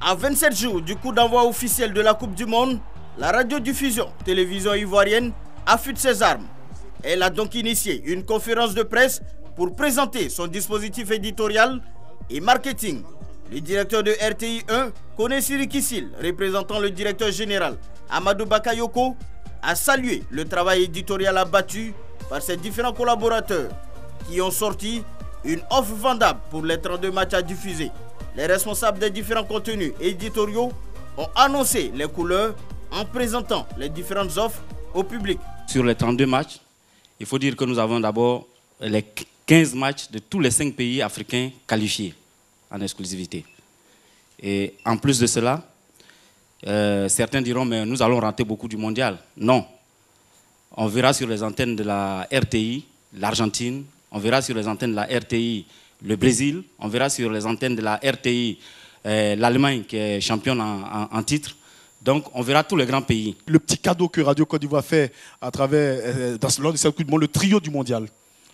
À 27 jours du coup d'envoi officiel de la Coupe du Monde, la radiodiffusion télévision ivoirienne affûte ses armes. Elle a donc initié une conférence de presse pour présenter son dispositif éditorial et marketing. Le directeur de RTI 1, Koné Sirikissil, représentant le directeur général Amadou Bakayoko, a salué le travail éditorial abattu par ses différents collaborateurs qui ont sorti une offre vendable pour les 32 matchs à diffuser. Les responsables des différents contenus éditoriaux ont annoncé les couleurs en présentant les différentes offres au public. Sur les 32 matchs, il faut dire que nous avons d'abord les 15 matchs de tous les 5 pays africains qualifiés en exclusivité. Et en plus de cela, certains diront mais nous allons rater beaucoup du mondial. Non. On verra sur les antennes de la RTI, l'Argentine, on verra sur les antennes de la RTI, le Brésil, on verra sur les antennes de la RTI, l'Allemagne qui est championne en titre. Donc on verra tous les grands pays. Le petit cadeau que Radio Côte d'Ivoire fait à travers, lors de cette Coupe du Monde, le trio du mondial.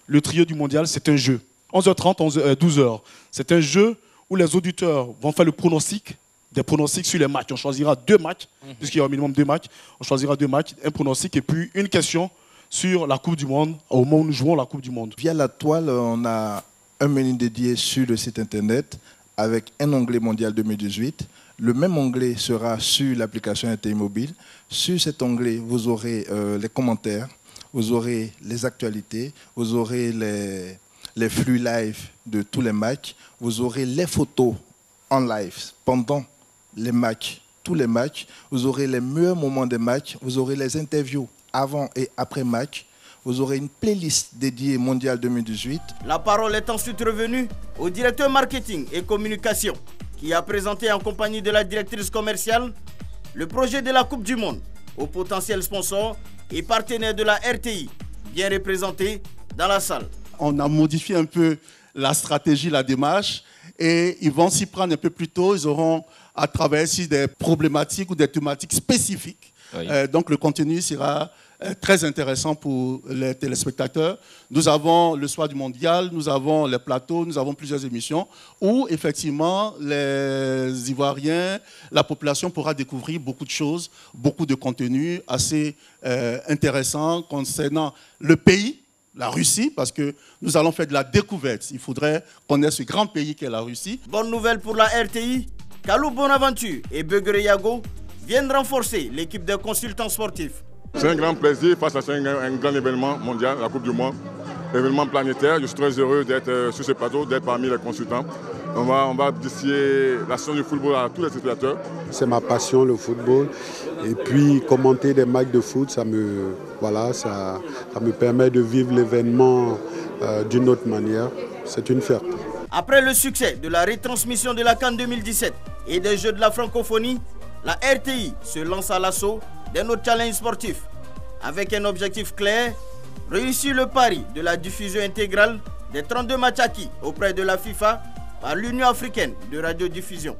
Le trio du mondial, c'est un jeu. 11h30, 12h. C'est un jeu où les auditeurs vont faire le pronostic, des pronostics sur les matchs. On choisira 2 matchs, puisqu'il y a au minimum 2 matchs. On choisira 2 matchs, un pronostic et puis une question sur la Coupe du Monde, au moment où nous jouons la Coupe du Monde. Via la toile, on a un menu dédié sur le site internet avec un onglet mondial 2018. Le même onglet sera sur l'application RTI Mobile. Sur cet onglet, vous aurez les commentaires, vous aurez les actualités, vous aurez les flux live de tous les matchs, vous aurez les photos en live pendant les matchs, tous les matchs, vous aurez les meilleurs moments des matchs, vous aurez les interviews avant et après match, vous aurez une playlist dédiée Mondial 2018. La parole est ensuite revenue au directeur marketing et communication qui a présenté en compagnie de la directrice commerciale le projet de la Coupe du Monde aux potentiels sponsors et partenaires de la RTI, bien représentés dans la salle. On a modifié un peu la stratégie, la démarche, et ils vont s'y prendre un peu plus tôt. Ils auront à travailler sur des problématiques ou des thématiques spécifiques. Oui. Donc le contenu sera très intéressant pour les téléspectateurs. Nous avons le soir du mondial, nous avons les plateaux, nous avons plusieurs émissions où effectivement les Ivoiriens, la population pourra découvrir beaucoup de choses, beaucoup de contenus assez intéressants concernant le pays, la Russie, parce que nous allons faire de la découverte. Il faudrait connaître ce grand pays qu'est la Russie. Bonne nouvelle pour la RTI, Kalou Bonaventure et Beugre Yago viennent renforcer l'équipe des consultants sportifs. C'est un grand plaisir face à un grand événement mondial, la Coupe du Monde, événement planétaire. Je suis très heureux d'être sur ce plateau, d'être parmi les consultants. On va distiller la science du football à tous les spectateurs. C'est ma passion, le football. Et puis commenter des matchs de foot, ça me permet de vivre l'événement d'une autre manière. C'est une fierté. Après le succès de la retransmission de la CAN 2017 et des Jeux de la francophonie, la RTI se lance à l'assaut d'un autre challenge sportif. Avec un objectif clair, réussir le pari de la diffusion intégrale des 32 matchs acquis auprès de la FIFA par l'Union africaine de radiodiffusion.